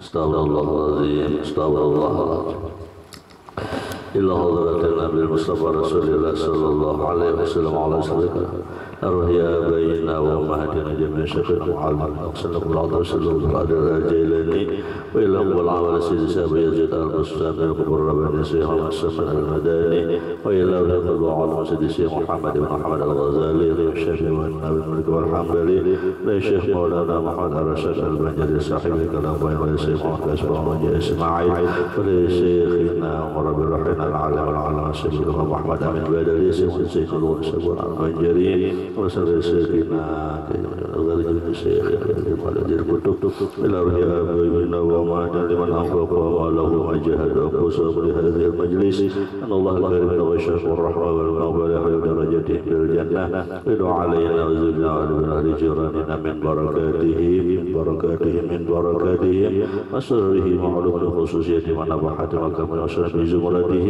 Astagfirullahaladzim, astagfirullahaladzim. Illa hadratin Nabi Mustafa Rasulullah sallallahu alaihi wasallam ala salika arhiya bayna wa mahadina jami'a syafir mu'alim aqsanakum al-adar sallallahu alaihi al-jailani wa ilam wal-amal sisi sabi yazid al-bustami al-kubur rabbani syekh al-saman al-madani wa ilam al-qalbu alam sisi syekh Muhammad ibn Muhammad al-Ghazali al-syafi wa nabi malik wal-hambali la syekh maulana Muhammad al-Rashad al-Banjari sahibi kalam wa ilam syekh Muhammad Ismail wa la syekhina wa rabbi rahim العالم العالم سيدنا محمد أمين بدري سيدنا الوسبون المنجرين وسر سيدنا غير الشيخ الذي الكتب إلى رجاء بيننا وما لمن أنفق وما له ما جهد وقصر لهذه المجلس أن الله الكريم والشرف والرحمة والمغفرة يحيي درجته في الجنة ادعو علينا وزدنا ومن أهل جيراننا من بركاته وسره معلوم خصوصية ونفحات وكمل وشرف زمرته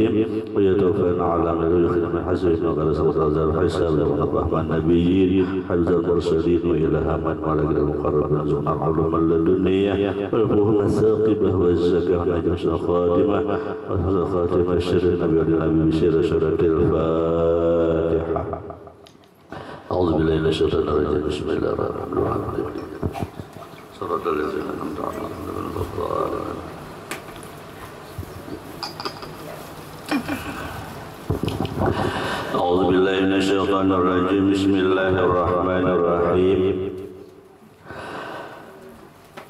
ويتوفانا على من يخرج من حسبنا وقال سبحانه وتعالى الحساب ونفهم النبيين حفظ المرسلين وإلها من ملك المقربين زمنا العلوم اللدنية والفهم الثاقبة والزكاة ونجمس الخاتمة وحفظ خاتمة الشر النبي والنبي بسير سورة الفاتحة. أعوذ بالله من الشيطان الرجيم. بسم الله الرحمن الرحيم. صراط الذين أنعمت عليهم غير المغضوب عليهم. أعوذ بالله من الشيطان الرجيم. بسم الله الرحمن الرحيم.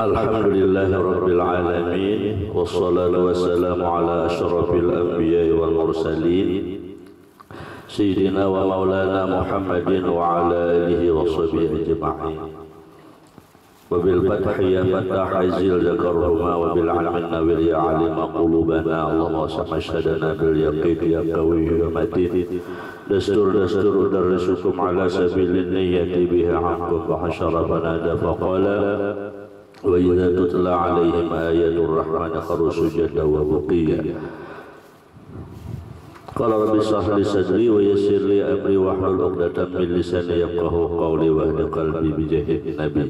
الحمد لله رب العالمين والصلاة والسلام على أشرف الأنبياء والمرسلين سيدنا ومولانا محمد وعلى آله وصحبه أجمعين. وبالفتح يا فتاح عزيز ذكرهما وبالعلم النوير يا علم قلوبنا اللهم سمشهدنا باليقين يا قوي يا متين دستور درسكم على سبيل النية بها عنكم فحشر فنادى فقال وإذا تتلى عليهم آيات الرحمن خروا سجدا وبقيا. قال رب اشرح لي صدري ويسر لي أمري واحلل عقدة من لساني يفقهوا قولي واهد قلبي بجاه النبي.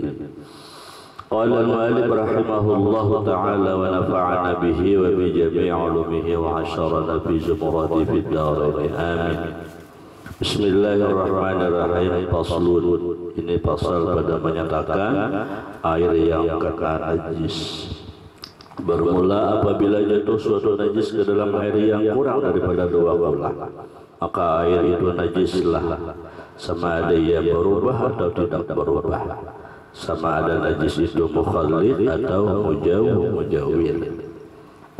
قال المؤلف رحمه الله تعالى ونفعنا به وبجميع علومه وعشرنا في زمرته في الدارين آمين. Bismillahirrahmanirrahim. Faslun, ini pasal pada menyatakan air yang kena najis. Bermula apabila jatuh suatu najis ke dalam air yang kurang daripada 2 gula, maka air itu najislah, sama ada ia berubah atau tidak berubah, sama ada najis itu mukhalid atau mujawir.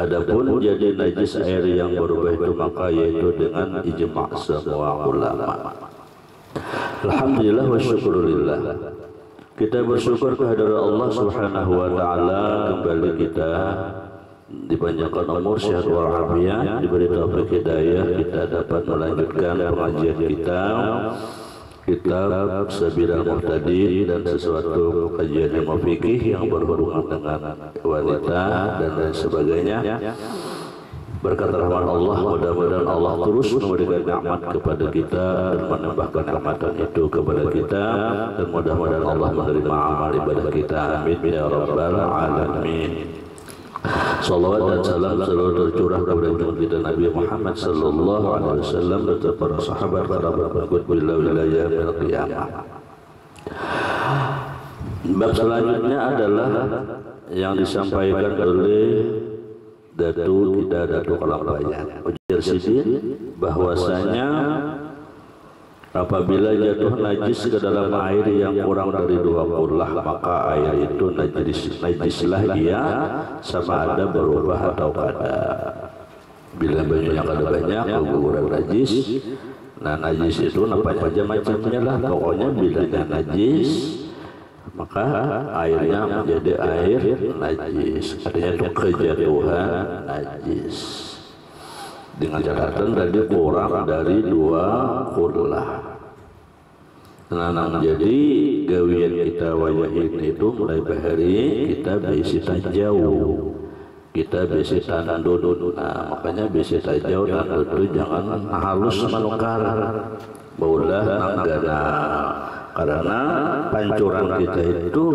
Adapun jadi najis air yang berubah itu maka yaitu dengan ijma' semua ulama. Alhamdulillah wa syukurillah. Kita bersyukur kehadirat Allah Subhanahu wa taala, kembali kita dipanjangkan umur, sehat walafiat, diberi taufik hidayah, kita dapat melanjutkan pengajian kita kitab Sabilal Muhtadin dan sesuatu kajian ilmu fikih yang berhubungan dengan wanita dan lain sebagainya. Berkat rahmat Allah, mudah-mudahan Allah terus memberikan nikmat kepada kita dan menambahkan nikmatan itu kepada kita, dan mudah-mudahan Allah menerima amal ibadah kita. Amin ya rabbal alamin. Salawat dan salam selalu tercurah kepada junjungan kita Nabi Muhammad sallallahu alaihi wasallam dan para sahabat kerabat pengikut beliau wilayah yaumil qiyamah. Bab selanjutnya adalah yang disampaikan oleh Datu Kalambayan Ujar Sidin, bahwasanya apabila jatuh najis ke dalam air yang kurang dari 2 kullah, maka air itu najislah ia, sama ada berubah atau kada. Bila banyaknya kada banyak, guguran najis. Nah, najis itu macam-macamnya lah. Pokoknya bila najis, maka airnya menjadi air najis. Artinya itu kejatuhan najis. Dengan catatan tadi kurang dari 2 kullah. Nah, jadi gawian kita wajah ini itu mulai bahari kita bisi tajau, kita bisi tandun. Nah, makanya bisi tajau tandun itu jangan halus menukar, baulah nanggana. Karena pancuran kita itu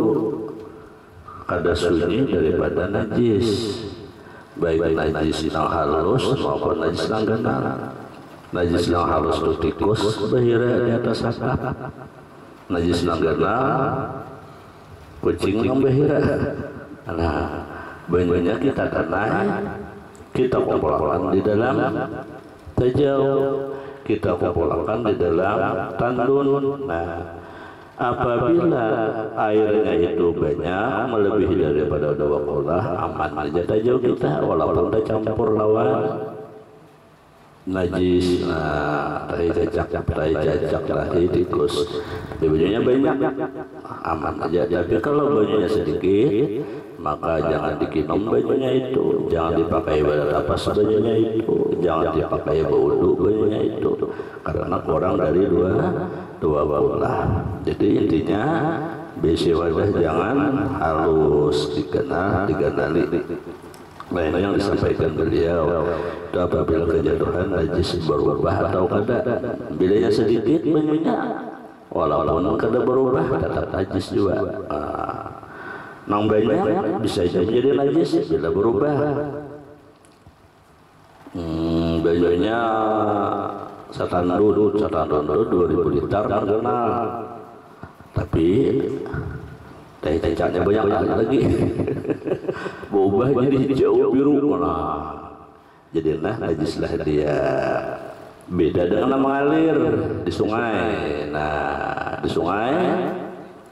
kada sunyi daripada najis, baik najis yang halus maupun najis yang genal. Najis yang halus itu tikus bahira di atas atap, najis yang genal kucing yang bahira. Nah, banyak kita kena, kita kumpulkan di dalam tejau, kita kumpulkan di dalam tandun. Nah, apabila airnya itu banyak melebihi daripada 2 kolah, aman aja tejau kita walaupun udah campur lawan najis. Nah, tai cacak lah tikus, bajunya banyak aman aja. Tapi kalau bajunya sedikit, maka jangan dikinum bajunya itu, jangan dipakai pada tapas bajunya itu, jangan dipakai baudu bajunya itu, karena kurang dari dua bola. Jadi intinya besi wadah jangan halus, dikenali. Nah, ini yang disampaikan beliau. Itu apabila kejatuhan najis berubah atau kada, bilanya sedikit bajunya walaupun kada berubah tetap najis juga. Nang banyak bisa jadi najis bila berubah. Bajunya satandun 2000 liter kenal, tapi teh cacatnya banyak lagi. Berubah jadi hijau biru. Jadi najislah dia. Beda dengan mengalir di sungai. Nah, di sungai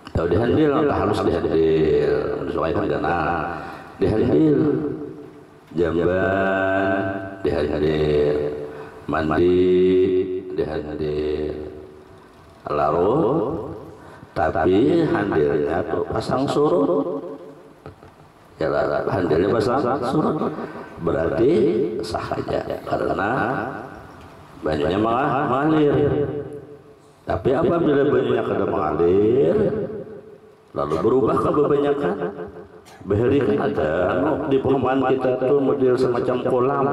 atau dihandil, halus dihandil. Di sungai kan kenal, dihandil. Jamban dihandil, mandi dihandil, larut. Tapi handilnya tuh pasang surut. Ya, handilnya pasang surut berarti sah aja karena banyunya mengalir. Tapi apabila banyunya kada mengalir lalu berubah ke kebanyakan, bahari kan ada di perumahan kita tuh model semacam kolam.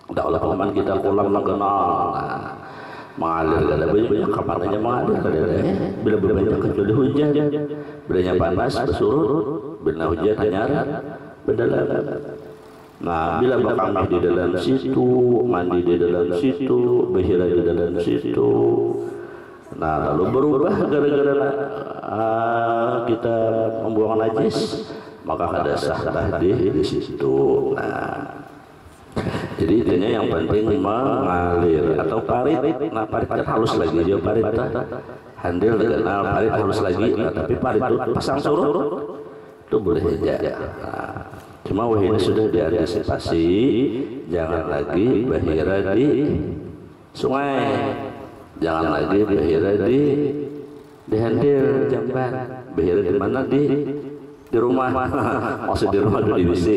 Ada olah perumahan kita kolam mengenal. Mengalir kada banyak, kapan aja mengalir kada bila berbanyak kecuali hujan, bilanya panas bersurut, bila hujan anyar berdalam. Nah, bila kami di dalam situ, mandi di dalam situ, bahira di dalam situ, nah lalu berubah gara-gara kita membuang najis, maka kada sah di situ. Nah, jadi intinya yang penting mengalir atau parit. Nah, parit kan halus lagi dia parit. Handil dikenal parit halus lagi. Nah, tapi parit itu pasang surut itu boleh aja. Nah, cuma ini sudah diantisipasi, jangan lagi bahira di sungai, jangan lagi bahira di handil jamban. Bahira di mana? Di rumah. Maksud di rumah di WC.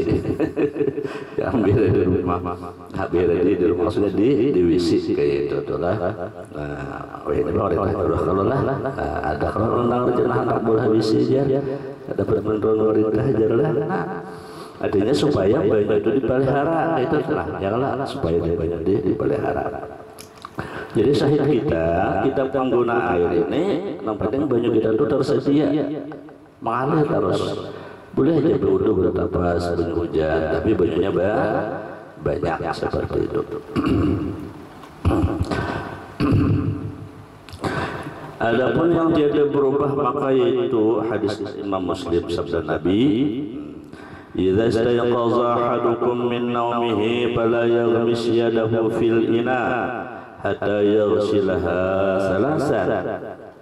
Ya, bahira di rumah. Nah, bahira di rumah maksudnya di WC kayak itu tuh lah. Nah, ini kalau lah ada kalau tentang rencana anak bola WC aja. Ada pemerintah aja lah. Artinya supaya banyak itu dipelihara, itu lah, janganlah supaya banyak dipelihara. Jadi sahih kita pengguna air ini, yang penting banyak kita itu tersedia, mengalir terus. Boleh aja berwudu bertapas sebelum hujan, tapi banyaknya banyak seperti itu. Adapun yang tiada berubah maka yaitu hadis Imam Muslim sabda Nabi, idza istayqaza ahadukum min naumihi fala yaghmis yadahu fil ina hatta yaghsilaha salasan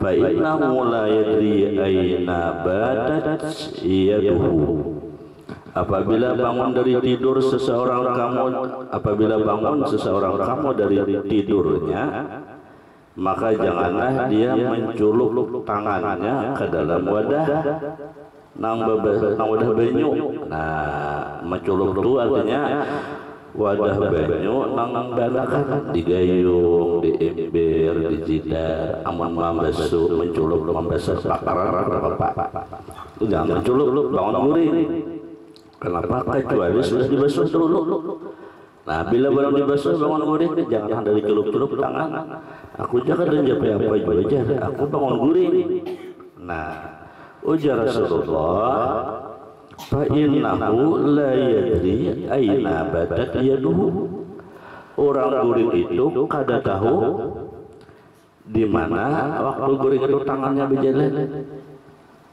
fa innahu la yadri aina batat yaduhu. Apabila bangun seseorang kamu dari tidurnya, maka janganlah dia menculuk tangannya ke dalam wadah nang wadah banyu. Nah, menculuk itu artinya wadah banyu nang balakan digayung, di ember, di jidar, amun mambesu menculuk mambesu pakaran apa. Jangan menculuk bangun guring. Kenapa? Kecuali sudah dibasuh dulu. Nah, bila belum dibasuh bangun guring, jangan dari celup-celup tangan. Aku jangan dan jawab apa aja, aku bangun guring. Nah, ujar Rasulullah, fa innahu la yadri aina badat yaduhu. Orang guring itu kada tahu di mana waktu guring itu tangannya berjalan.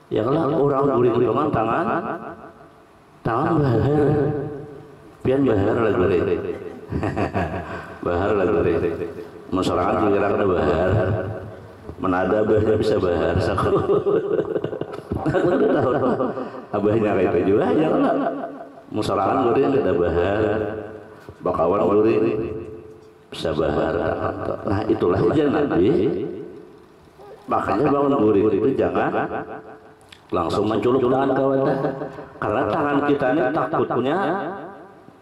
Ya kalau orang guring itu kan tangan bahar, pian bahar lah guring, bahar lah guring. Masyarakat kira kada bahar, menada bahar bisa bahar. Aku tidak tahu abahnya kayak itu juga. Ya kalau masyarakat guring kada bahar, bakawan guring bisa bahar. Nah itulah aja Nabi. Makanya bangun guring itu jangan langsung menculuk tangan ke wadah, karena tangan kita ini takutnya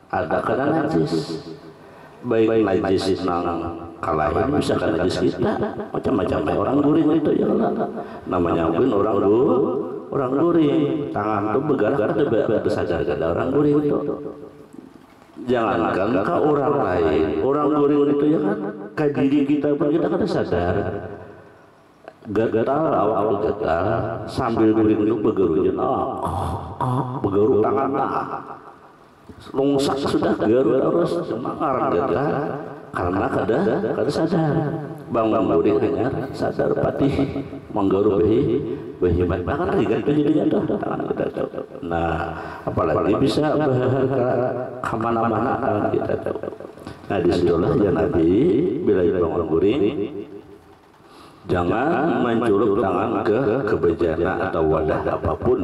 ada kena najis, baik najis nang kalahin bisa kena najis kita, macam-macam orang guring itu ya Allah. Namanya mungkin orang guring, tangan itu bergerak ada sadar ada orang guring itu. Jangankan ke orang lain, orang guring itu ya kan ke diri kita pun kita kada sadar. Gatal awak itu gatal sambil guring itu begerujan begeru tangan lungsak sudah geru terus semangat gatal karena kada sadar bang guring hanya sadar patih menggeru behimat bahkan rigat jadinya tangan kita. Nah apalagi bisa kemana-mana tangan kita. Nah disitulah ya Nabi bila bangun guring jangan menculuk tangan ke bejana atau wadah apapun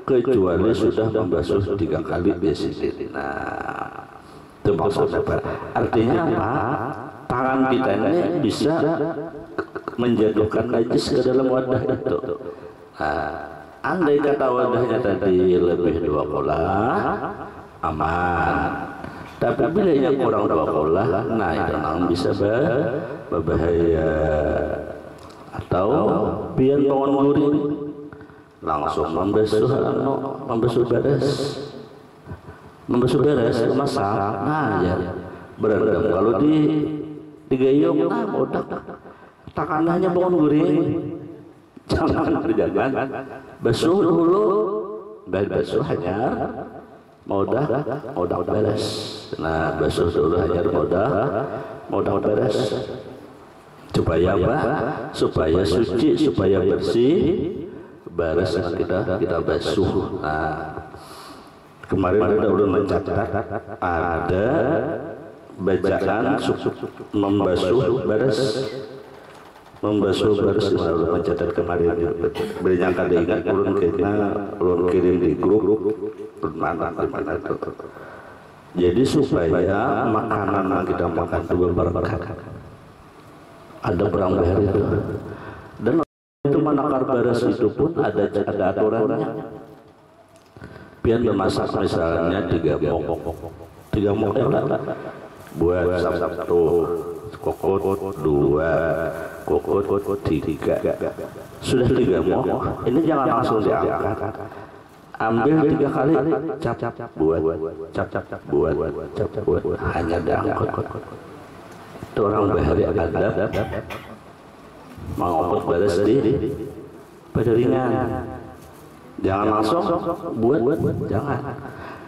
kecuali sudah membasuh 3 kali biasanya. Nah, itu maksudnya Pak. Artinya apa? Tangan kita ini bisa menjatuhkan najis ke dalam wadah itu. Nah, andai kata wadahnya tadi lebih 2 kolah, aman. Tapi bila yang kurang 2 kolah, nah itu bisa berbahaya. Atau biar bangun guring langsung membasuh beres masak. Nah ya berendam kalau digayung udah takanannya bangun guring jangan basuh dulu dan basuh hanya udah beres. Nah basuh dulu hanya udah beres. Supaya apa? Supaya suci, supaya bersih, beres kita basuh. Nah, kemarin ada udah mencatat ada bacaan membasuh beres udah mencatat kemarin. Berinya kada ingat ulun kirim di grup mana itu. Jadi supaya makanan yang kita makan itu berberkah. Ada perang bahar itu, dan itu menakar beres itu pun ada aturannya. Pian memasak misalnya 3 mok buat 1 kokot 2 kokot 3 sudah 3 mok. Ini jangan langsung diangkat, ambil 3 kali cap buat hanya diangkat. Itu orang bahari adab mengopot beres di pederingan. Jangan langsung buat jangan,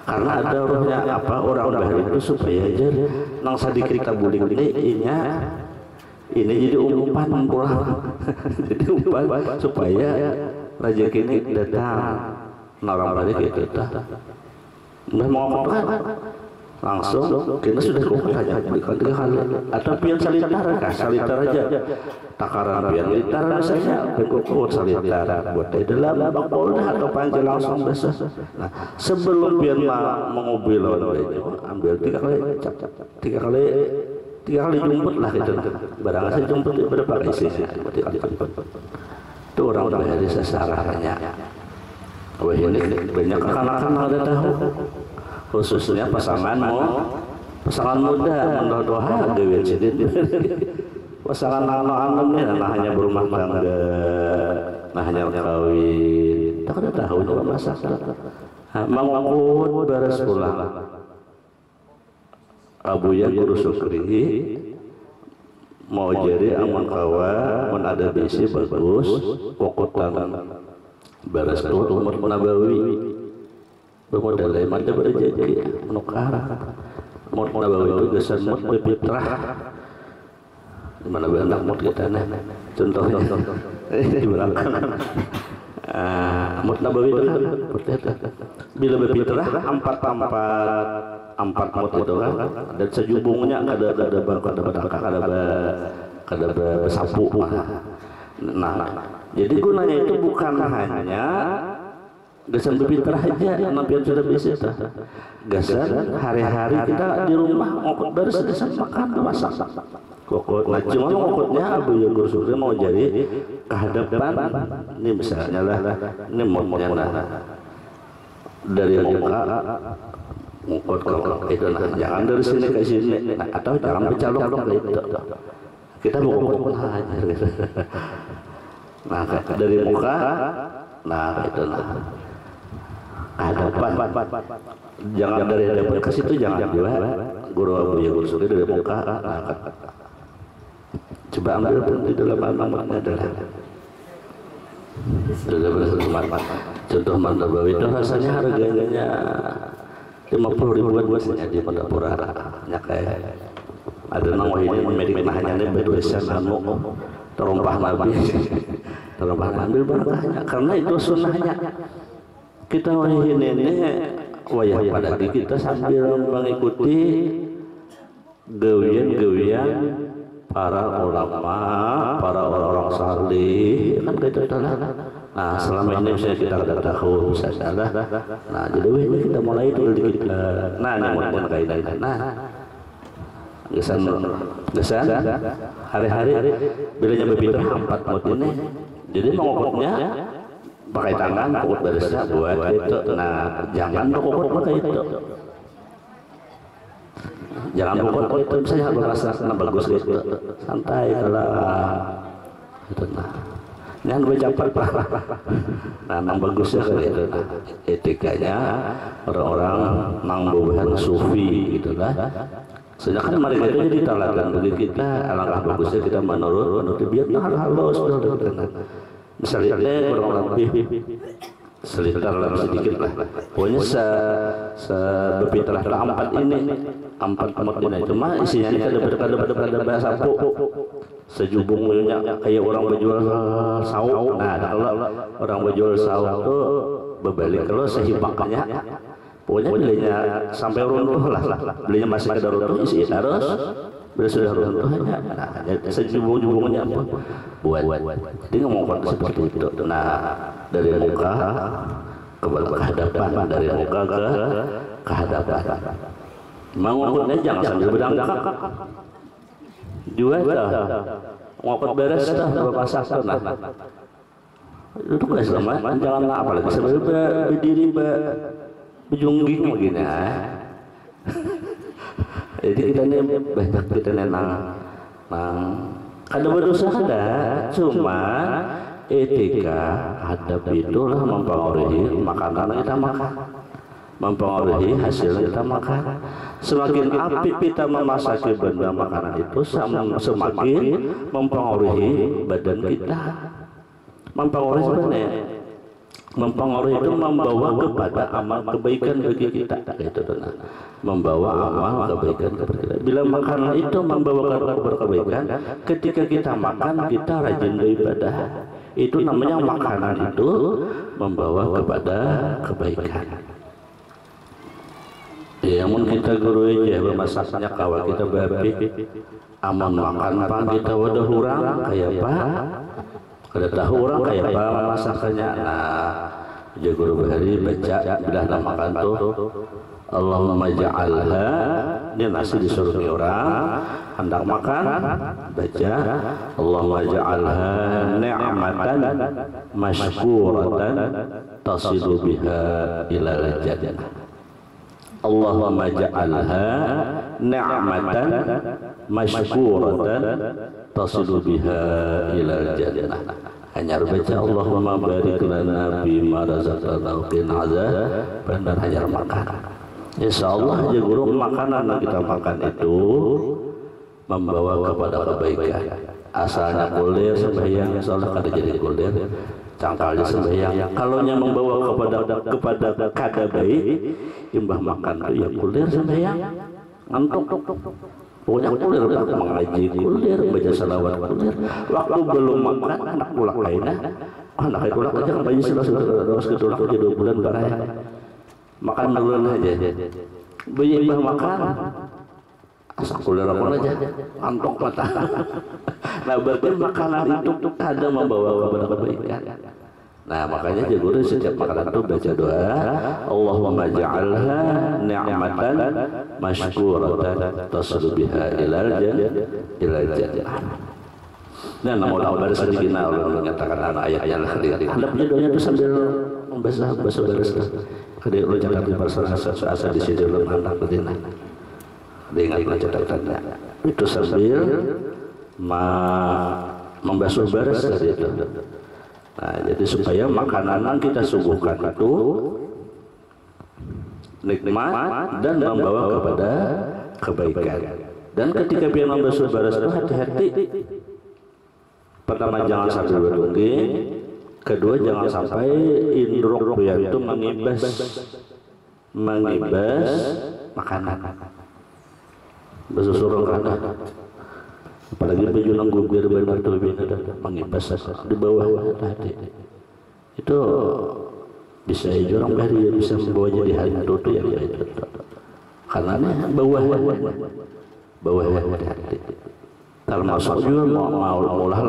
karena ada rohnya apa orang bahari itu supaya aja nang sedikit kita buling ini jadi umpan pulang. Jadi umpan supaya rezeki ini datang. Orang bahari gitu udah mau apa langsung kita sudah kumpul hanya berikan 3 kali atau pian salitar aja takaran pian litar saja kumpul salitar buat di dalam bakpol atau panci langsung basah. Nah sebelum pian mengubil ambil 3 kali tiga kali jumput lah itu barang saya jumput berapa isinya itu orang dari sasarannya. Wah ini banyak anak-anak ada tahu khususnya pasangan muda mendoa dewi sidin pasangan anak-anak ini hanya berumah tangga hanya kawin tak ada tahu juga masak mangkut beres pulang abuya guru sukri mau jadi aman kawa pun ada bisi bagus kokotan beres tuh umur nabawi bermodal mata berjeki menukar mod nabawi itu gesan mod berfitrah dimana berendak mod kita contohnya di belakang mod nabawi itu kan bila berfitrah empat mod itu kan dan sejubungnya ada besapu. Nah jadi gunanya itu bukan hanya gasan berfitrah aja, nampian sudah bisa. Gasan hari-hari kita di rumah ngokot beres gasan makan masak. Kokot, nah cuma ngokotnya Abu Yagur Sukri mau jadi kehadapan. Ini misalnya lah, ini modnya lah dari muka ngokot ke itu, nah jangan dari sini ke sini, nah, atau jangan bercalok ke itu. Kita mau ngokot aja gitu. Nah dari muka, nah itu lah. Hadapan, jangan dari hadapan ke situ, jangan juga. Guru Abu Yagur Sukri dari muka, coba ambil pun di dalam alamatnya adalah contoh Mandabawi itu rasanya harganya 50.000 biasanya di Mandapura. Hanya kayak ada nama ini memedik mahanya ini bertulisan anu terompah Nabi, terompah ambil barakahnya karena itu sunnahnya. Kita wahin ini wayah pada kita sambil mengikuti gawian para ulama, para orang-orang salih kan kita tahu. Nah selama ini misalnya kita sudah tahu misalnya, nah jadi ini kita mulai dulu kita. Nah ini mau kaitan. Nah gesan hari-hari bilanya berpindah 4 mod ini. Jadi mengokotnya pakai tangan, kokot beresnya buat itu. Nah jangan kokot pakai itu. Jangan pokok itu saya berasa bagus gitu. Santai kalau itu nah. Jangan bercapat Pak. Nah, nang bagusnya gitu. Etikanya orang-orang nang bobohan sufi gitulah. Sedangkan mereka itu jadi teladan bagi kita, alangkah bagusnya kita menurut biar halus gitu. Misalnya orang lebih selintar sedikit lah. Pokoknya berfitrah empat ini, empat ini cuma isinya ini ada bahasa sapu, sejubungnya kayak orang berjual sawo. Nah kalau orang berjual sawo itu berbalik kalau sehibakannya, pokoknya belinya sampai runtuh lah, belinya masih ada runtuh isi terus. Bila sudah runtuhnya, nah sejubung-jubungnya buat. Dia ngomong seperti itu. Nah dari muka ke hadapan, dari muka ke hadapan. Mengokotnya jangan sambil berdangkak. Juga ngokot beres dah beberapa saat. Nah itu guys teman, jangan apalagi sambil berdiri berjungging begini. Jadi kita ini banyak kita nang ada berdosa ada, cuma etika hadap itulah mempengaruhi makanan yang kita makan, mempengaruhi hasil yang kita makan. Semakin apik kita memasaki benda makanan itu, semakin mempengaruhi badan kita, mempengaruhi sebenarnya. Mempengaruhi itu membawa kepada amal kebaikan bagi kita, gitu benar. Membawa amal kebaikan kepada kita. Bila makanan itu membawa kepada kebaikan, ketika kita makan kita rajin beribadah. Itu namanya makanan itu membawa kepada kebaikan. Ya, mungkin kita guru aja bermasaknya kawal kita babi, aman makan pan kita wadah hurang kayak apa? Kada tahu orang kayak apa masakannya. Nah, jago bahari baca bila nak makan tuh Allahumma ja'alha, ini nasi disuruh orang hendak makan baca Allahumma ja'alha ni'matan mashkuratan tasilu biha ilal jannah. Allahumma ja'alha ni'matan mashkuratan tasilu biha ilal jannah. Hanya baca Allahumma barik lana bima razaqtana qina azab, benar hanya makan. Insyaallah aja guru makanan yang kita makan itu membawa kepada kebaikan. Asalnya kulir sembahyang insyaallah kada jadi kulir, cangkalnya sembahyang. Kalau yang membawa kepada kada baik, imbah makan tuh ya kulir sembahyang, ngantuk. Pokoknya kulir, mengaji kulir, baca salawat kulir. Waktu belum makan anak kulak lainnya, anak kulak aja kan bayi sudah ketulak aja 2 bulan baraya. Makan duluan aja. Bayi imbah makan, asal kulir apa aja, ngantuk mata. Nah berarti makanan itu kadang membawa kepada kebaikan. Nah makanya guru setiap makanan itu baca doa, Allahumma ja'alha ni'matan mashkuratan taslu biha ilal jannah. Nah namun baris sedikit Allah mengatakan ayat-ayat Anda punya doanya itu sambil membaca bahasa baris. Kada lo catat di bahasa di sini dalam anak betina. Dengan catatannya itu sambil membasuh baris tadi itu. Nah, jadi supaya makanan yang kita suguhkan itu nikmat dan membawa kepada kebaikan. Dan ketika dia membasuh baris itu hati-hati. Pertama jangan sampai bertungging, kedua jangan sampai indrok itu mengibas makanan. Basuh surung kana. Apalagi baju nanggu biar benar tuh mengibas di bawah hati. Itu bisa jorong dari bisa membawa jadi hantu tuh yang itu. Karena bawah hati. Termasuk juga maulah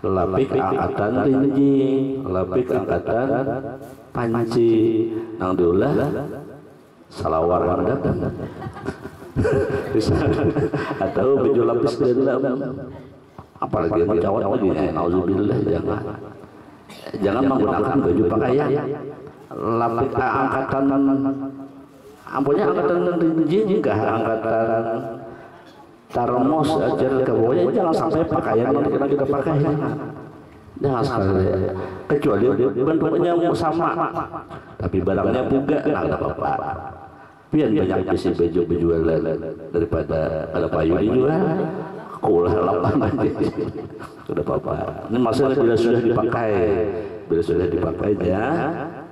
lapik angkatan tinggi, lapik angkatan panci, nang diulah salawar datang. Atau baju lapis dalam, apalagi yang cowok lagi, nauzubillah jangan menggunakan baju pakaian lapis angkatan, ampunya angkatan tinggi juga angkatan termos aja kemudian jangan sampai pakaian nanti kita pakai, jangan sekali kecuali bentuknya sama tapi barangnya juga nggak apa-apa. Pian banyak isi baju daripada ada payu dijual, kulah lapangan sudah apa-apa. Ini maksudnya bila sudah dipakai ya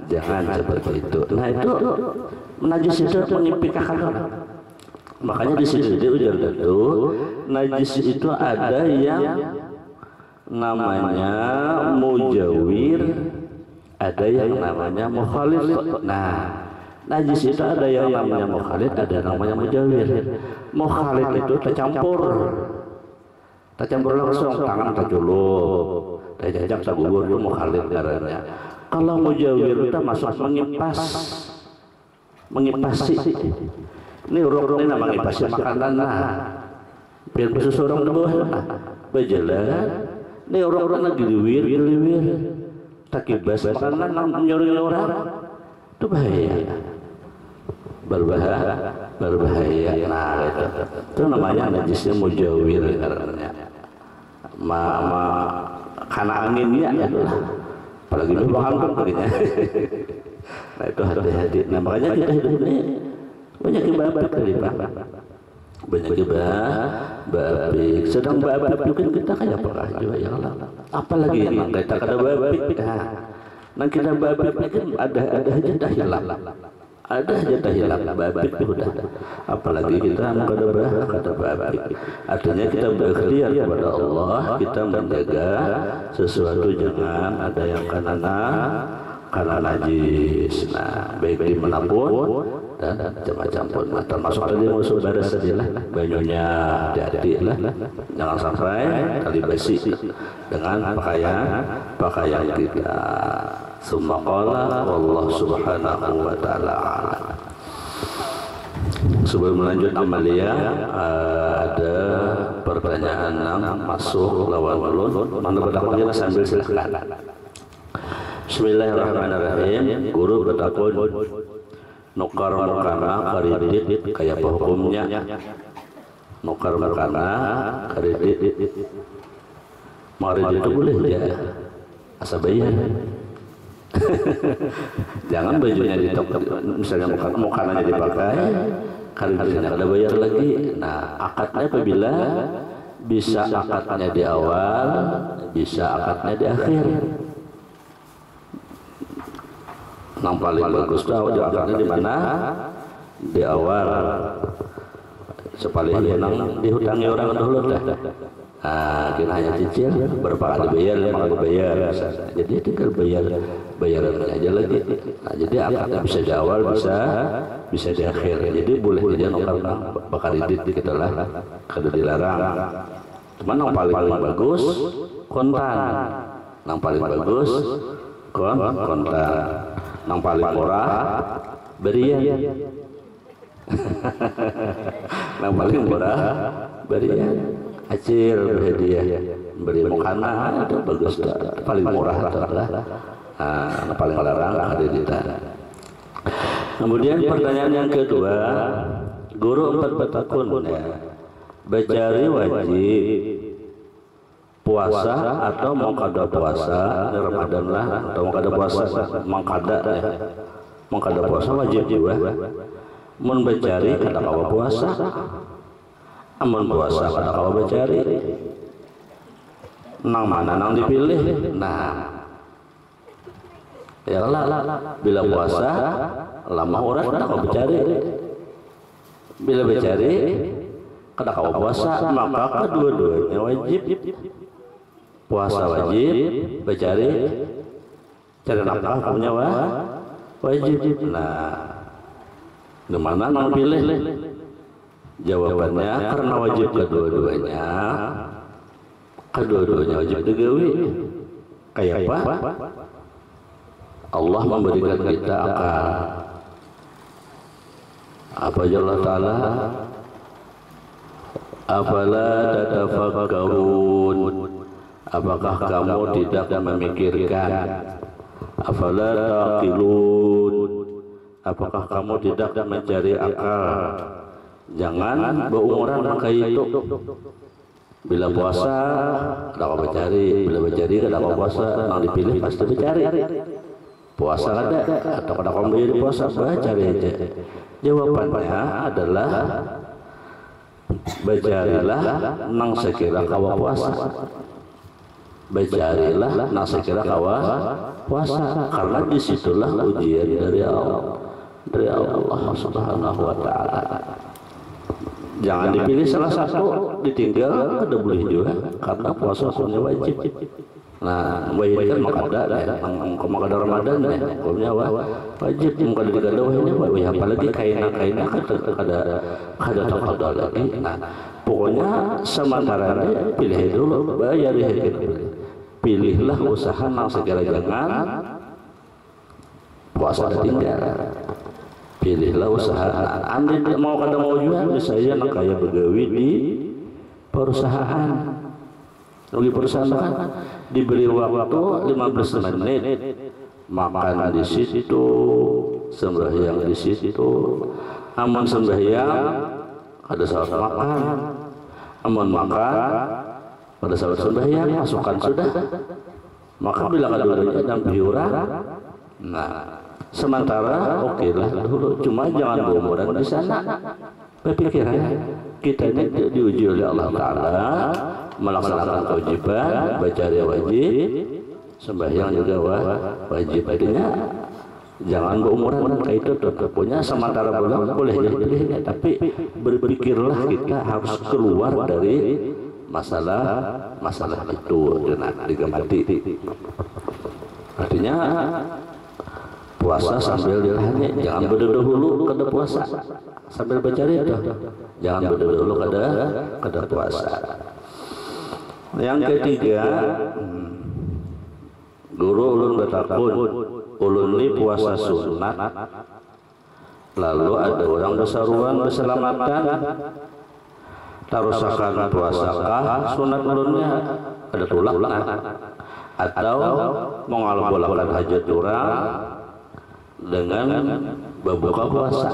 jangan seperti itu. Nah itu najis itu mengimpikan orang. Makanya di sini dia ujar itu najis itu ada yang namanya mujawir, ada yang namanya mukhalif. Nah najis itu ada yang namanya mukhalid, ada yang namanya mujawir. Mukhalid itu tercampur langsung, tangan terjulup, terjajak tergugur itu mukhalid karena. Kalau mujawir itu masuk mengipasi. Ini urut ini nama ngipasi makanan biar khusus orang di bawah berjalan. Ini orang lagi giliwir, takibas makanan nyuruh orang itu bahaya. Berbahaya. Nah itu namanya najisnya mujawir karena karena anginnya apalagi lubang begini. Nah itu hati-hati. Nah makanya kita hidup ini banyak babak kali Pak, banyak babik. Sedang babak juga kita kayak apa juga ya Allah. Apalagi yang kita kada babik. Nah kita babik kan ada aja dah hilang. Ada aja dah hilang babik sudah. Apalagi kita kada babik. Artinya kita berikhtiar kepada Allah, kita menjaga sesuatu jangan ada yang karena najis. Nah baik dimanapun dan macam-macam pun termasuk tadi musuh baris sajalah banyunya hati-hati lah, jangan sampai kali besi dengan pakaian kita. Summa qala wallahu subhanahu wa ta'ala a'lam. Sebelum melanjut amalia ada pertanyaan yang masuk lawan ulun, mana bertakwa sambil silakan. Bismillahirrahmanirrahim. Guru bertakwa nukar mukana kredit kayak apa hukumnya? Nukar mukana kredit itu boleh ya, asal bayar. Jangan bajunya ditokok, misalnya mukananya dipakai, kreditnya ada bayar lagi. Nah akadnya apabila bisa akadnya di awal, bisa akadnya di akhir. Yang paling bagus tahu akadnya di mana? Di awal. Sepaling nang dihutangi orang dulu dah. Kita hanya cicil, berapa kali bayar, 5 kali bayar. Jadi tinggal bayaran aja lagi. Jadi akadnya bisa di awal, bisa di akhir. Jadi boleh aja karena bakar idit kita lah, kada dilarang. Cuman yang paling bagus kontan, yang paling bagus kontan, yang paling murah berian. Yang paling murah berian. Acil berhadiah, beri makanan itu bagus dah, paling murah adalah paling larang hadidita. Kemudian pertanyaan yang kedua, guru 4 batakun ya, bacari wajib puasa atau mau kada puasa ini Ramadan lah, atau mau kada puasa mengkada ya, mengkada puasa wajib juga, mun bacari kada kawa puasa. Amun puasa kada kawa bacari, nang mana nang dipilih. Nah, ya lah bila puasa lama orang kada kawa bacari, bila bacari kada kawa puasa, maka kedua-duanya wajib. Puasa wajib, bacari cari nafkah punya wajib. Nah, di mana nang pilih? Jawabannya karena wajib kedua-duanya wajib digawi. Kayak apa? Allah memberikan kita akal. Apa Allah Ta'ala? Afala tatafakkarun? Apakah kamu tidak memikirkan? Afala taqilun? Apakah kamu tidak mencari akal? Jangan berumuran kayak itu. Bila puasa kada kau mencari, bila mencari kada kau puasa, nang dipilih pasti mencari. Puasa ada atau kada kau menjadi puasa, cari aja. Jawabannya adalah bacarilah nang sekira kawa puasa. Bacarilah nang sekira kawa puasa, karena disitulah ujian dari Allah Subhanahu wa Ta'ala. Jangan dipilih salah satu, ditinggal ada boleh juga, karena puasa punya wajib. Nah, wajib kan makada ya, makada Ramadan ya, hukumnya wajib. Mungkin dikada wajibnya wajib, apalagi kaina kada lagi. Nah, pokoknya sementara ini pilih dulu, bayar ya. Pilihlah usaha nang segala jangan puasa ditinggal. Pilihlah usaha. Anda mau kada mau juga, misalnya nak kaya begawi di perusahaan. Di perusahaan kan diberi waktu 15 menit, makan di situ, sembahyang di situ. Amun sembahyang ada saat makan, amun makan pada saat sembahyang masukkan sudah. Maka bila keduanya dan biurang, nah sementara oke lah dulu, cuma jangan berumuran di sana. Berpikiran kita ini diuji oleh Allah Ta'ala, melaksanakan kewajiban, baca wajib, sembahyang juga wajib. Artinya jangan berumuran kayak itu. Punya sementara belum boleh jadi, tapi berpikirlah kita harus keluar dari masalah itu dengan digemati. Artinya puasa sambil dilahani, jangan berdahulu kada puasa sambil mencari itu, jangan berdahulu kada puasa. Yang ketiga, guru ulun bertakun, ulun ini puasa sunat, lalu ada orang berseruan berselamatan, tarusakan puasakah sunat ulunnya ada tulak atau mengalami hajat orang dengan berbuka puasa.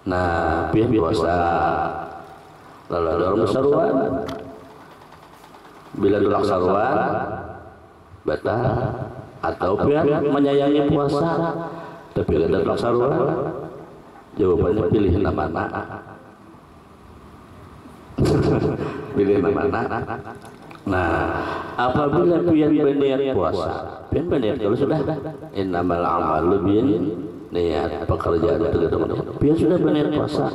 Nah, pihak puasa lalu ada orang berseruan, bila tulak seruan batal, atau pihak menyayangi puasa tapi ada tulak seruan, jawabannya pilih nama. pilih mana. Nah, apabila pian berniat puasa, pian berniat kalau sudah innamal a'malu niat pekerjaan itu pian sudah berniat puasa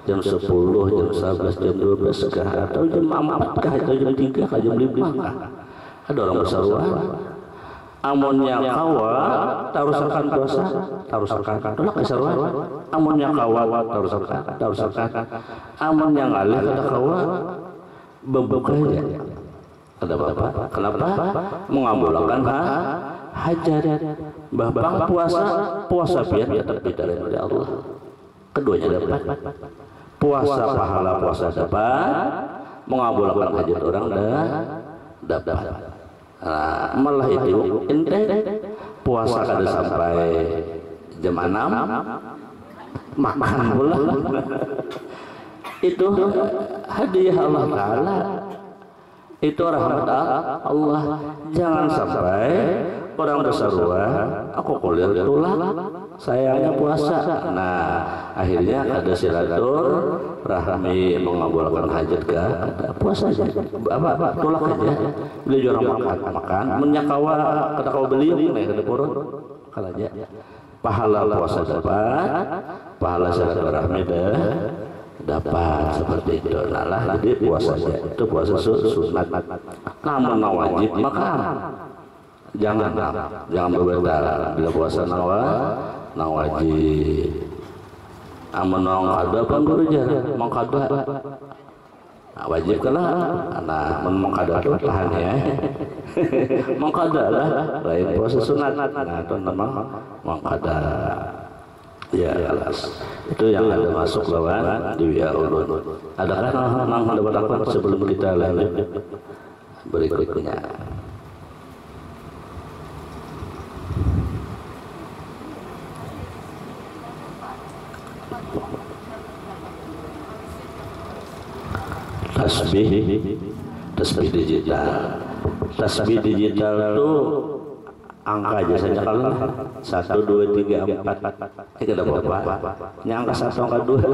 jam 10, jam 11, jam 12 kah, atau jam 4 kah, atau jam 3 kah, jam 5 kah, ada orang berseruan amunnya kawa tarusakan puasa, tarusakan tolak keseruan amunnya kawa tarusakan amunnya ngalih kada kawa bebuka aja. Ada apa? Kenapa? Mengabulkan hajat. Bahkan puasa pian tetap diterima oleh Allah. Keduanya dapat. Puasa pahala puasa dapat, mengabulkan hajat orang dapat. Nah, malah itu ente puasa kada sampai jam 6 makan pula. Itu hadiah Allah Ta'ala, itu rahmat Allah. Jangan sampai orang berseruan aku kuliah tulah sayangnya puasa. Nah, akhirnya ada silaturahmi mengabulkan hajat ke puasa aja apa tolak aja beli orang makan menyakawa kata kau beli nih kata purun kalanya pahala puasa dapat, pahala silaturahmi dapat seperti itu. Nah, jadi puasanya itu puasa sunat. Namun wajib makan. Jangan berbeda bila puasa wajib. Amun kada pun berujar mengkada. Wajib kala. Nah, mengkada itu tahan ya. Mengkada lah lain puasa sunat. Nah, itu memang mengkada. Ya, alas. Itu yang ada masuk lawan di ya ulun. Adakah nang dapat apa sebelum kita lanjut berikutnya? Tasbih digital. Tasbih digital itu angka aja saja kalau 1, 2, 3, 4 itu ada apa? Ini angka 1, angka 2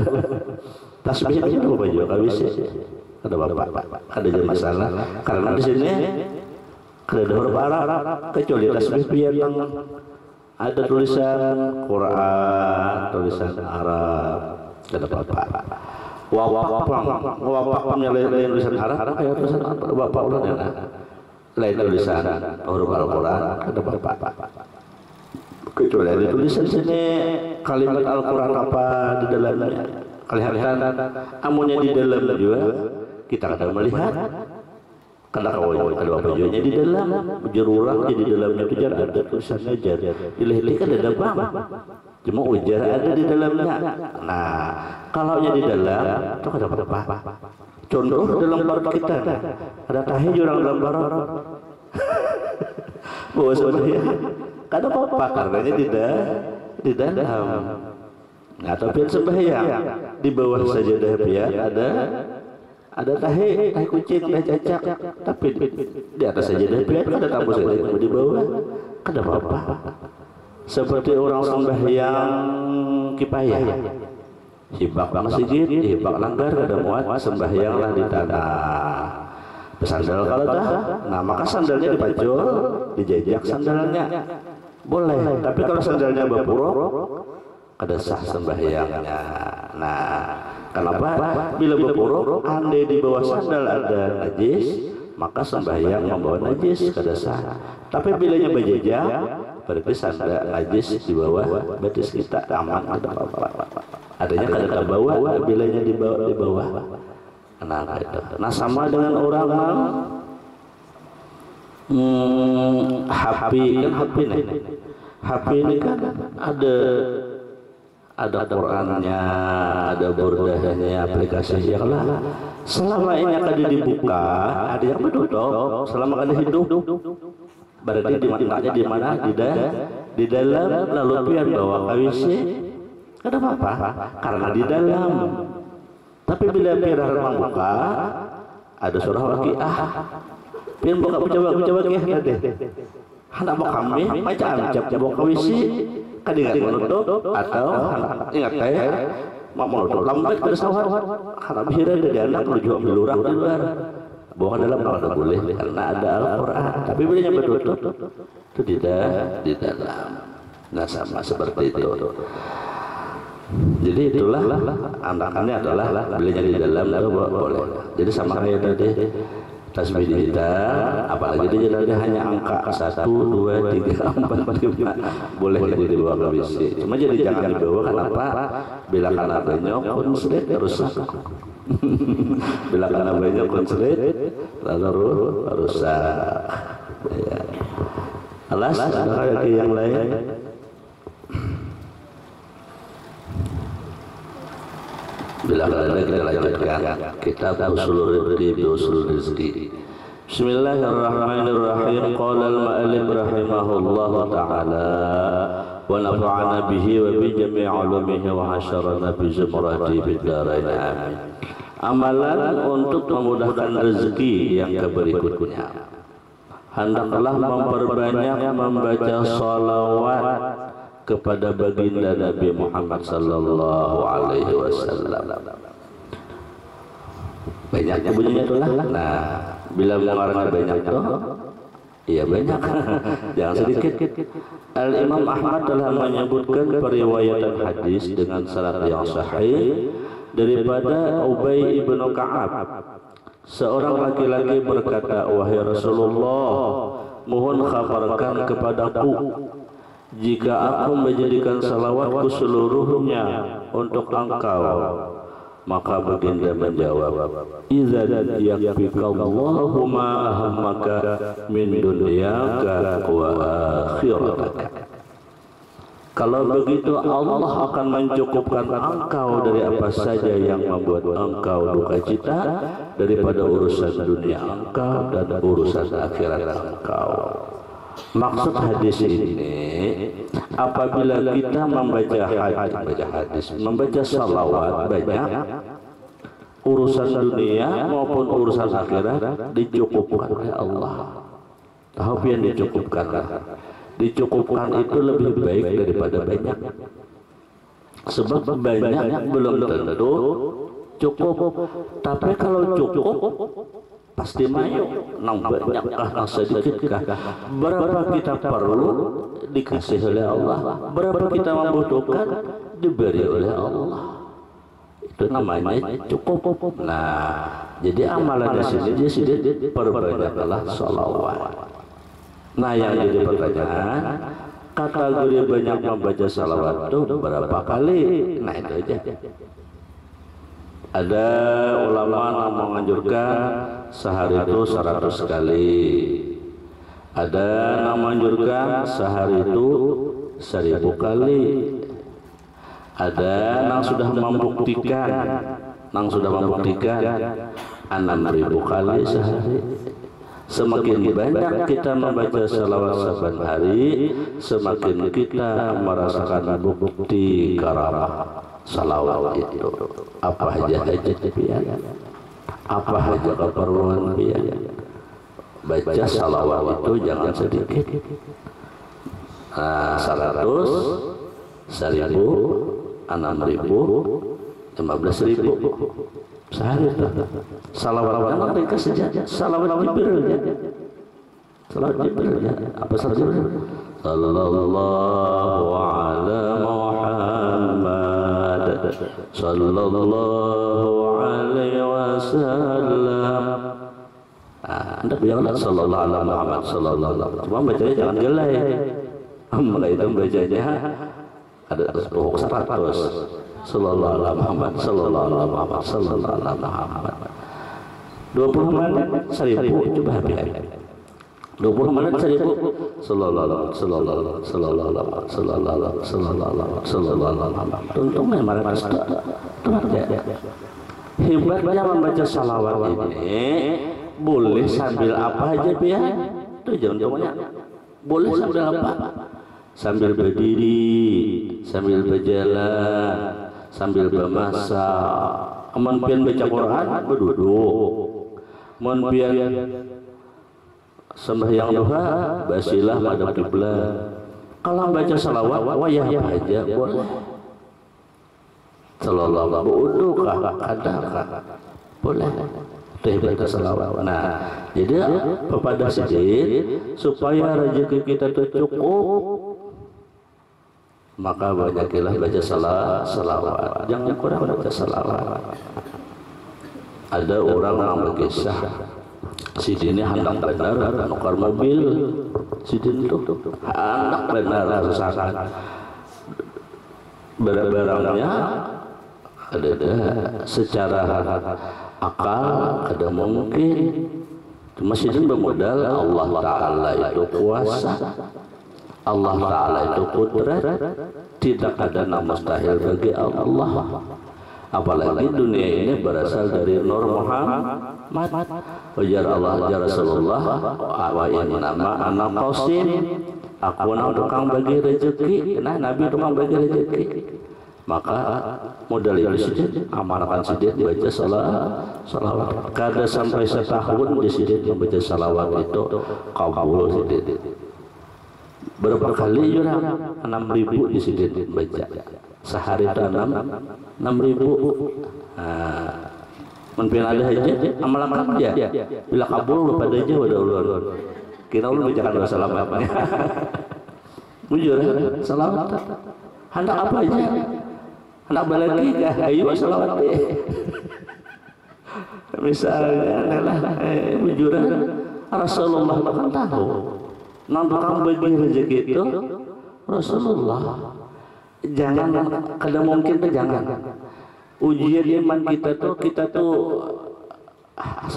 tasbih aja ada apa juga bisa ada apa? Ada jadi masalah karena di sini ada huruf Arab kecuali tasbih yang ada tulisan Quran, tulisan Arab ada apa? Wawapam lain tulisan Arab kayak tulisan bapak ulun ya lain tulisan huruf Al-Quran ada bapak kecuali ada tulisan sini kalimat Al-Quran apa di dalamnya kelihatan amunnya di dalam juga kita akan melihat kada kawan ada apa juga di dalam jerurang jadi dalamnya itu jar ada tulisannya jar dilih-lih kan ada bang cuma ujar ada di dalamnya. Nah, kalau di dalam itu kada apa-apa. Contoh dalam barat kita ada tahi jurang dalam barat bawa sembahyang kada apa-apa karena di dalam. Nah, tapi sembahyang di bawah sajadah pian ada tahi kucing, tahi cacak, tapi di atas sajadah pian ada tamu saja di bawah kada apa-apa. Seperti orang sembahyang kipayah hibak masjid, hibak langgar kada muat sembahyanglah di tanah. Sandal kalau dah, nah maka sandalnya dipacul, dijajak sandalnya boleh. Tapi kalau sandalnya berpuruk, kada sah sembahyangnya. Nah, kenapa? Bila berpuruk, andai di bawah sandal ada najis, maka sembahyang membawa najis kada sah. Tapi bilanya berjejak, berarti sandal najis di bawah batis kita aman ada apa-apa. Adanya kada terbawa bilanya di bawah. Nah, itu. Nah, sama dengan orang HP kan HP ini kan ada Qurannya, ada burdahnya, aplikasi yang lah. Selama ini kada dibuka, ada yang menutup. Selama kada hidup, berarti di mana? Di dalam lalu pian bawa KWC, kada apa-apa karena di dalam. Tapi bila pian membuka, ada surah Waqiah. Pian buka coba Waqiah deh. Hendak mau kami macam cap bawa KWC. Kadang menutup atau ingat kayak mau lambat ke sawah karena bihiran dari anak menuju lurah di luar bukan dalam kalau boleh karena ada Al-Quran tapi bilanya bertutup itu tidak di dalam. Nah sama seperti itu. Jadi itulah anakannya adalah belinya di dalam itu boleh. Jadi sama kayak tadi tasbih digital, apalagi digitalnya hanya angka 1, 2, 3, 4, 5 boleh di bawah kondisi. Cuma jadi jangan dibawa kenapa? Bila karena banyak konslet rusak. Bila karena banyak konslet lalu rusak. Ya. Alas ada yang lain. Bila ada kita lanjutkan kitab usul rizqi. Bismillahirrahmanirrahim. Qala al-mu'allif rahimahullah ta'ala wa nafa'ana bihi wa bi jami' ulumihi wa hasyarana bi zumrati bid darain amin. Amalan untuk memudahkan rezeki yang berikutnya. Hendaklah memperbanyak membaca salawat kepada baginda Nabi Muhammad sallallahu alaihi wasallam. Banyak bunyinya itulah. Nah, bila mengarang banyak tuh, iya banyak. Jangan sedikit. Al-Imam Ahmad telah menyebutkan periwayatan hadis dengan sanad yang sahih daripada Ubay ibn Ka'ab. Seorang laki-laki berkata, "Wahai Rasulullah, mohon khabarkan kepadaku jika aku menjadikan salawatku seluruhnya untuk engkau." Maka baginda menjawab, "Idzan yakfikallahu ma ahammaka min dunyaka wa akhiratak." Kalau begitu Allah akan mencukupkan engkau dari apa saja yang membuat engkau duka cita daripada urusan dunia engkau dan urusan akhirat engkau. Maksud hadis ini, apabila kita membaca hadis, membaca salawat banyak, urusan dunia maupun urusan akhirat dicukupkan oleh Allah. Tahu yang dicukupkan? Dicukupkan itu lebih baik daripada banyak. Sebab banyak belum tentu cukup. Tapi kalau cukup pasti mayu. Nang banyakkah, nang sedikitkah? Berapa kita perlu dikasih oleh Allah, berapa kita membutuhkan diberi oleh Allah. Itu namanya cukup. Nah, jadi amalan di sini dia sudah perbanyaklah salawat. Nah, yang jadi pertanyaan, kategori banyak membaca salawat itu berapa kali? Nah, itu aja. Ada ulama yang menganjurkan sehari itu 100 kali. Ada yang menganjurkan sehari itu 1000 kali. Ada yang sudah membuktikan 6.000 kali sehari. Semakin banyak kita membaca salawat saban hari, semakin kita merasakan bukti karamah salawat itu. Apa aja dia, apa aja keperluan dia. Baca salawat itu jangan sedikit. Nah, 100, 1000, 6.000, 15.000 sehari itu. Salawat kan mereka sejajar. Salawat Jibril ya. Salawat Jibril ya. Apa salawat Jibril? Sallallahu ala Muhammad, sallallahu alaihi wasallam. Anda bilang sallallahu ala Muhammad, sallallahu alaihi wasallam. Cuma bacanya jangan gelai. Mulai itu bacanya ada 100. Sallallahu alaihi Muhammad, sallallahu alaihi Muhammad, sallallahu alaihi Muhammad. 20 menit 1000 coba habis. 20 menit 1000 sallallahu Muhammad. Untungnya mereka ya. Hebatnya membaca salawat ini boleh sambil apa aja ya? Itu untungnya. Boleh sambil apa? Sambil berdiri, sambil berjalan, sambil bermasak. Kemudian baca Quran berduduk. Kemudian sembahyang duha basilah madhab kiblat. Kalau baca salawat wayah apa aja boleh. sallallahu bu'udukah kadakah boleh baca salawat. Nah, jadi kepada sidin supaya rezeki kita itu cukup, maka banyakilah baca salawat. Jangan kurang baca salawat. Ada orang yang berkisah, sidin ini hendak benar nukar mobil. Sidin itu hendak benar susahkan barang-barangnya ada secara akal ada mungkin, cuma sidin bermodal Allah Ta'ala itu kuasa, Allah Ta'ala itu kudrat, tidak ada yang mustahil bagi Allah. Apalagi dunia ini berasal dari Nur Muhammad, wajar Allah, wajar Rasulullah, wa inna nama anak qasim, aku tukang bagi rezeki. Nah, Nabi tukang bagi rezeki. Maka modal itu sidin, amalkan sidin baca salawat. Kada sampai setahun di sidin membaca salawat itu kabul sidin. Berapa kali jurang 6.000 di sidin baca. Sehari itu 6.000. Menpin ada aja amalkan aja. Bila kabul pada aja udah ulun. Kita ulun bacakan salawat. Bujur salawat. Hendak apa aja? Hendak balik kah? Ayo salawat. Misalnya adalah bujur Rasulullah bahkan tahu. Nang tukang bagi rezeki itu Rasulullah. Jangan kada mungkin tuh jangan. Ujian iman kita tuh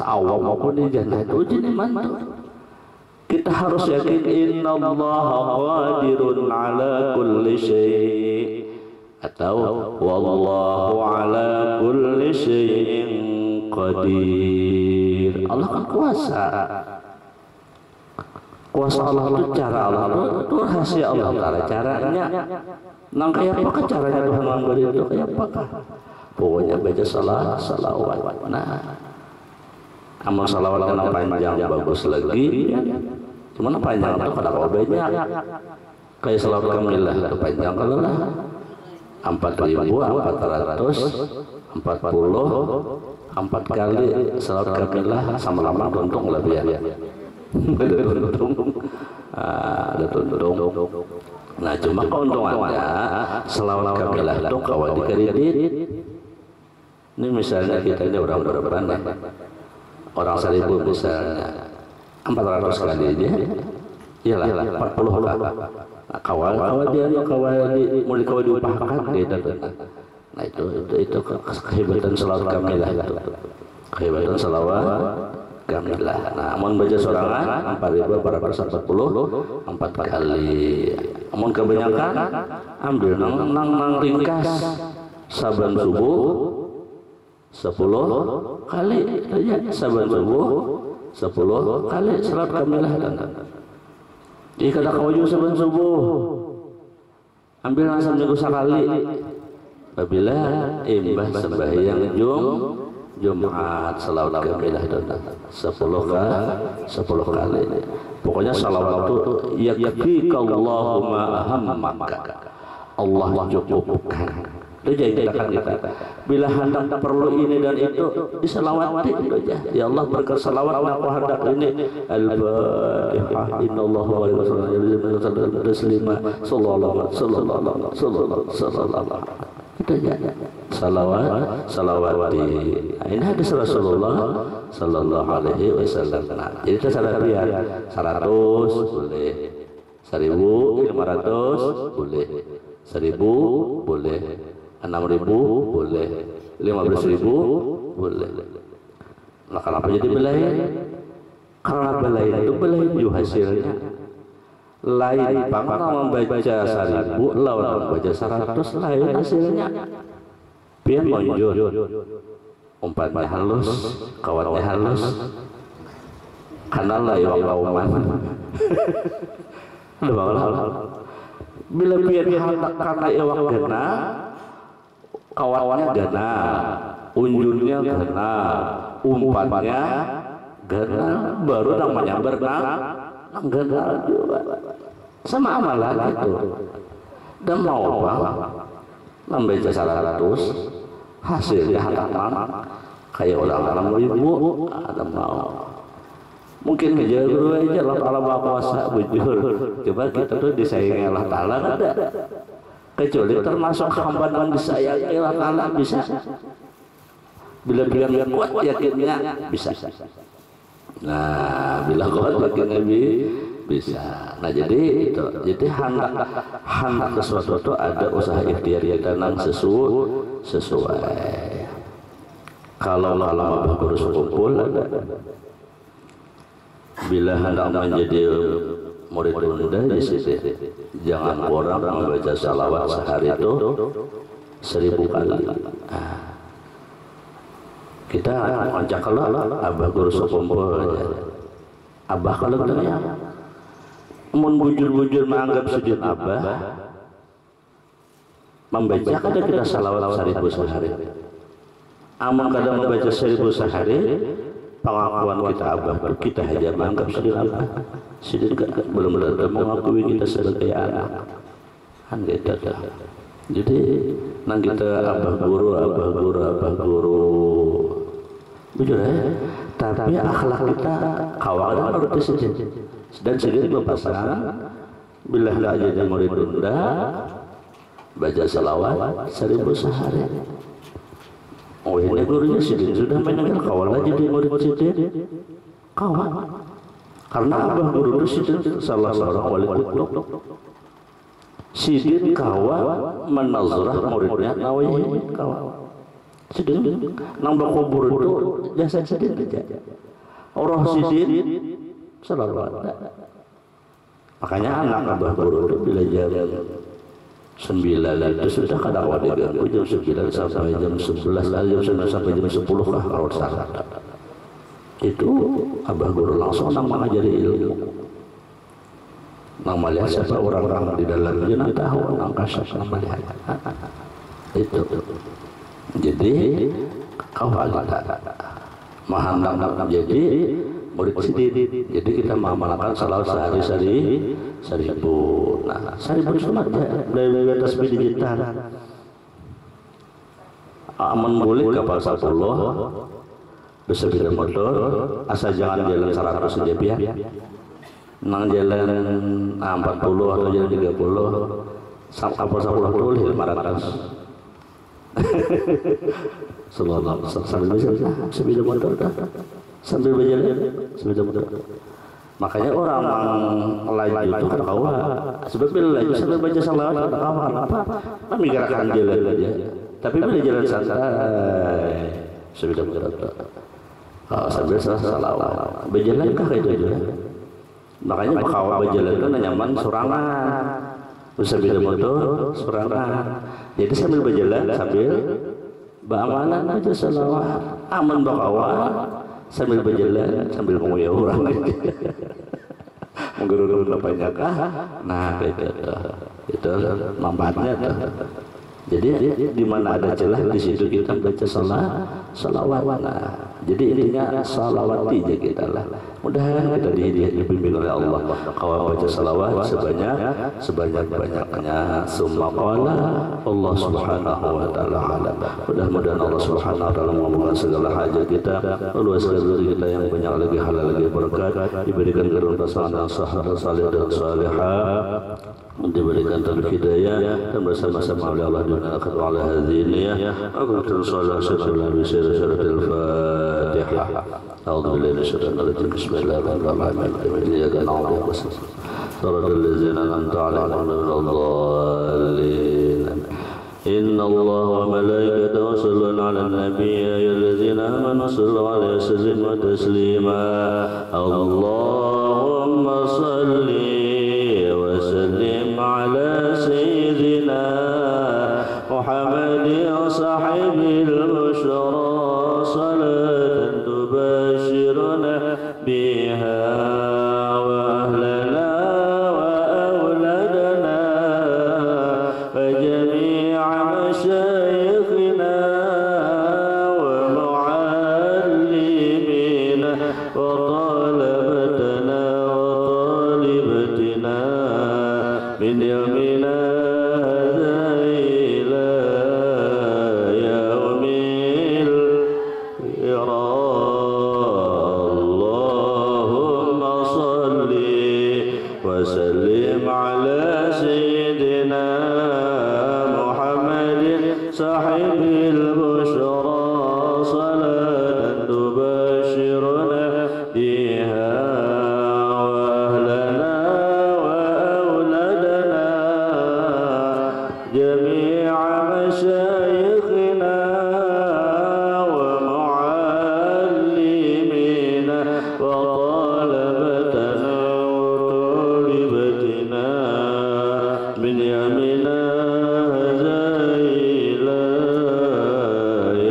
awam maupun di jannah itu ujian iman tuh. Kita harus yakin innallaha qadirun ala kulli syai' atau wallahu ala kulli syai'in qadir. Allah kan kuasa. Kuasa Allah itu cara Allah itu rahasia Allah Ta'ala. Caranya nang kayak apa caranya Tuhan memberi itu kayak apa? Pokoknya baca salawat. Nah, amal salawat yang panjang bagus lagi. Cuman panjang itu pada obenya kayak salawat kamilah itu panjang kalau lah 4.440 4 kali salawat kamilah sama-sama tuntung lebih ya. Ada tuntung. Nah, cuma keuntungannya selawat kamilah itu kawan dikredit. Ini misalnya kita ini orang berapa nih? Orang 1.000 misalnya 400 kali aja. Iyalah 40 lah. Nah, kawal dia mulai kawal diupahkan gitu. Nah, itu kehebatan selawat kamilah itu. Kehebatan selawat kamilah. Nah, amun baca sorangan 4.440 4 kali. Amun kebanyakan ambil nang ringkas saban subuh 10 kali saja saban subuh 10 kali salat kamilah dan. Jika kada kawaju saban subuh ambil asam minggu sekali. Apabila imbah sembahyang Jumat salawat kamilah dan 10 kali. Pokoknya salawat itu yakfikallahumma hammaka. Allah cukupkan. Itu jadi kita. Bila hendak perlu ini dan itu diselawati itu aja. Ya Allah berkat salawat aku hendak ini. Al-Fatihah. Innallaha wa malaikatahu sallallahu itu aja. Salawati. Nah, ini hadis Rasulullah sallallahu alaihi wasallam. Nah, jadi kita sadar ya 100 boleh. 1.500 boleh. 1.000 boleh. 6.000 boleh. 15.000 boleh. Nah, kenapa jadi belayan? Karena belayan itu belayan juga hasilnya. Lain bangga membaca 1.000 lawan membaca 100 lain hasilnya. Pian monjur umpatnya halus kawannya halus karena lain kauman bila pian hendak karena ewak gana kawannya gana unjurnya gana umpatnya gana baru namanya berenang gana juga sama amalan itu dan mau apa membaca 100 hasilnya hataman kayak orang 6.000 ada mau mungkin aja guru aja Allah Ta'ala maha kuasa bujur. Coba kita tuh disayangi Allah Ta'ala ada kecuali termasuk hamba yang disayangi Allah Ta'ala bisa bila kuat yakinnya bisa. Nah bila kuat yakinnya bisa. Nah jadi itu jadi hendak sesuatu itu ada usaha ikhtiar kita nang sesuai. Kalau Abah Guru sekumpul ada bila hendak menjadi murid tunda di sini jangan orang membaca salawat sehari itu 1000 kali. Kita ajak kalau Abah Guru sekumpul aja. Abah kalau tanya mun bujur-bujur menganggap sujud Abah membaca kada kita salawat 1000 sehari. Amun kadang membaca 1000 sehari pengakuan kita Abah kita hanya menganggap sujud Abah sujud belum mengakui kita sebagai anak kan gitu. Jadi nang kita Abah Guru bujur tapi akhlak kita kawalan harus disujud dan sujud berpasangan bila tidak jadi murid tunda baca salawat 1000 sehari. Oh ini gurunya sujud sudah mendengar kawal aja jadi murid sujud kawal karena Abah Guru itu sujud salah seorang wali kutluk sujud kawal menazrah muridnya nawawi kawal sujud nambah kubur itu biasa sujud aja orang sujud selalu ada. Makanya anak Abah Guru itu bila jam 9 itu sudah kadang wadah diganggu jam 9 sampai jam 11 jam 9 sampai jam 10 lah kalau salah itu Abah Guru langsung nang mengajari ilmu nang melihat siapa orang-orang di dalamnya nang tahu nang kasar nang melihat itu. Jadi kawal mahandang jadi murid sidin. Jadi kita mengamalkan salawat sehari 1000. Nah 1000 cuma dari tasbih digital. Aman boleh kapal 10 bersepeda motor asal jangan jalan 100 saja biar. Nang jalan 40 atau jalan 30 kapal 10 boleh 500. Sambil sepeda motor sambil berjalan sepeda motor. Makanya orang laju itu kan kawan sebab bila laju sambil baca salawat tak kawan apa memikirkan jalan aja tapi bila jalan santai sepeda motor sambil salawat berjalan kah itu aja. Makanya kawan berjalan kan nyaman sorangan sepeda motor sorangan. Jadi sambil berjalan sambil beramalan baca salawat aman bakawan sambil berjalan sambil menguya orang mengguru-guru apanya kah. Nah itu manfaatnya tuh. Jadi di mana ada celah di situ kita baca salawat. Nah, jadi intinya salawati aja kita lah. Mudah-mudahan kita dibimbing oleh Allah. Kalau baca salawat sebanyak-banyaknya. Summa qala Allah Subhanahu wa taala alam. Mudah-mudahan Allah Subhanahu wa taala mengabulkan segala hajat kita. Luaskan rezeki kita yang banyak lagi halal lagi berkat. Diberikan keberkahan sahabat saleh dan salihah. Diberikan taufik hidayah dan bersama-sama oleh Allah dan akhir ala hadziniyah. Aku tersalah sallallahu alaihi Fatihah. A'udzubillahi minasyaitonir rajim. Bismillahirrahmanirrahim. Iyyaka na'budu wa iyyaka nasta'in. Shiratal ladzina an'amta 'alaihim ghairil dhalin. Inna Allaha wa malaikatahu yusholluna 'alan nabiy ya ayyuhalladzina amanu shallu 'alaihi wa sallimu taslima. Allahumma shalli wa sallim 'ala sayyidina Muhammadin sahibil busyra salatan tubashiruna biha wa ahlana wa awladana wa jami'a masyayikhina wa mu'allimina wa talabatana wa talibatina min yawmina hadha ila البشرى صلاة تبشرنا بها وأهلنا وأولادنا جميع مشايخنا ومعلمينا وطلبتنا وطالبتنا من يمنا هذا إلى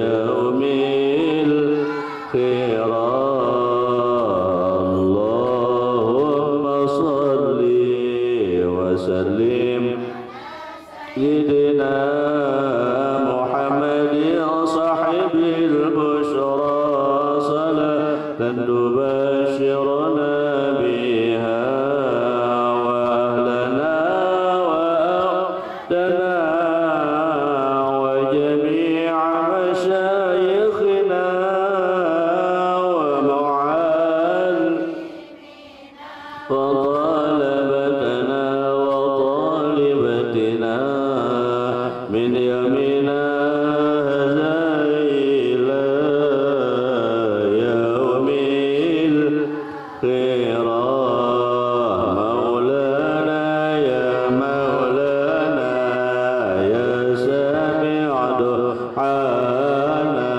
يوم الخيرات. اللهم صل وسلم سيدنا محمد صاحب البشرى صلاة تبشرنا بها وأهلنا وأولادنا وجميع مشايخنا وطلبتنا وطالبتنا من يومنا هذا إلى يوم القيامة. مولانا يا مولانا يا سامع دعانا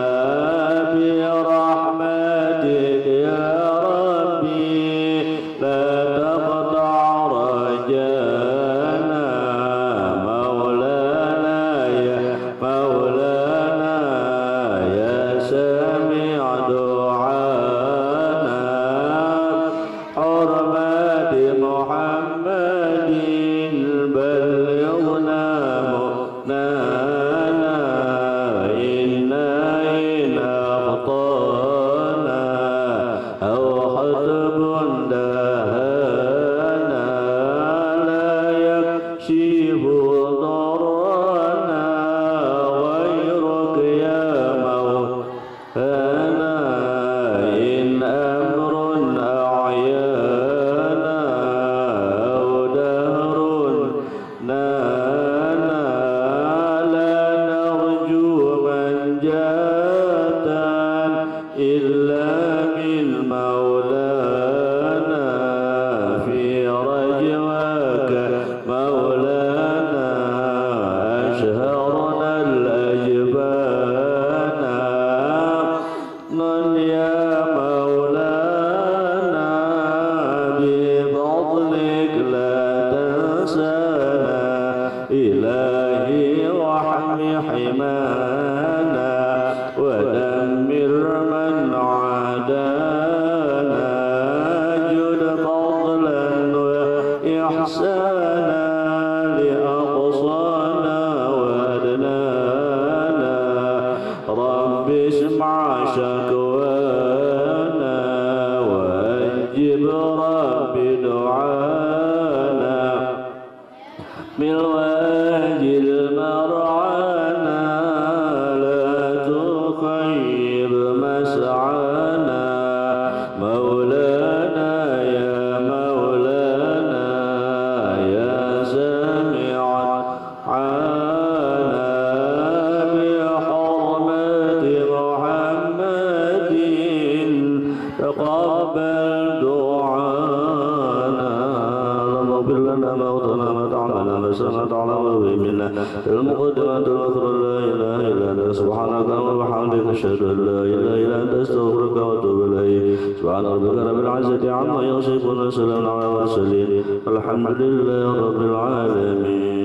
برحمتك يا ربي لا تقطع رجانا. مولانا يا مولانا يا سامع دعانا حرمات محمد بلغنا مؤنانا إنا إن أخطأنا أو حسب دهانا لا يكشف ضرنا غيرك يا مولانا إن أمر أعيانا أو دهر نانا لا نرجو منجاة إلا من مولانا في رجواك مولانا أشهرنا الأجبانا من يا مولانا بفضلك لا تنسانا إلهي واحم حمانا ودمر من عادانا جد فضلا وإحسانا لأقصانا وأدنانا رب اسمع شكوانا وأجب رب دعانا من واجل مرعانا لا تخيب مسعانا. مولانا يا مولانا يا سامع عانا بحرمة محمد تقبل دعانا. اللهم اغفر لنا موتنا ما تعملنا ما تعلم به منا المقدمات الأخرى لا إله إلا أنت سبحانك وبحمدك أشهد أن لا إله إلا أنت أستغفرك وأتوب إليك. سبحان ربك رب العزة عما يصفون وسلام على المرسلين الحمد لله رب العالمين.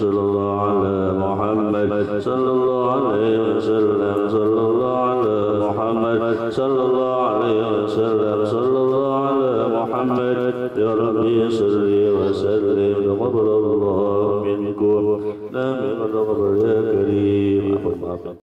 صلى الله على محمد صلى الله عليه وسلم صلى الله على محمد صلى الله عليه وسلم صلى الله على محمد يا ربي صل وسلم تقبل الله منكم آمين. تقبل يا كريم.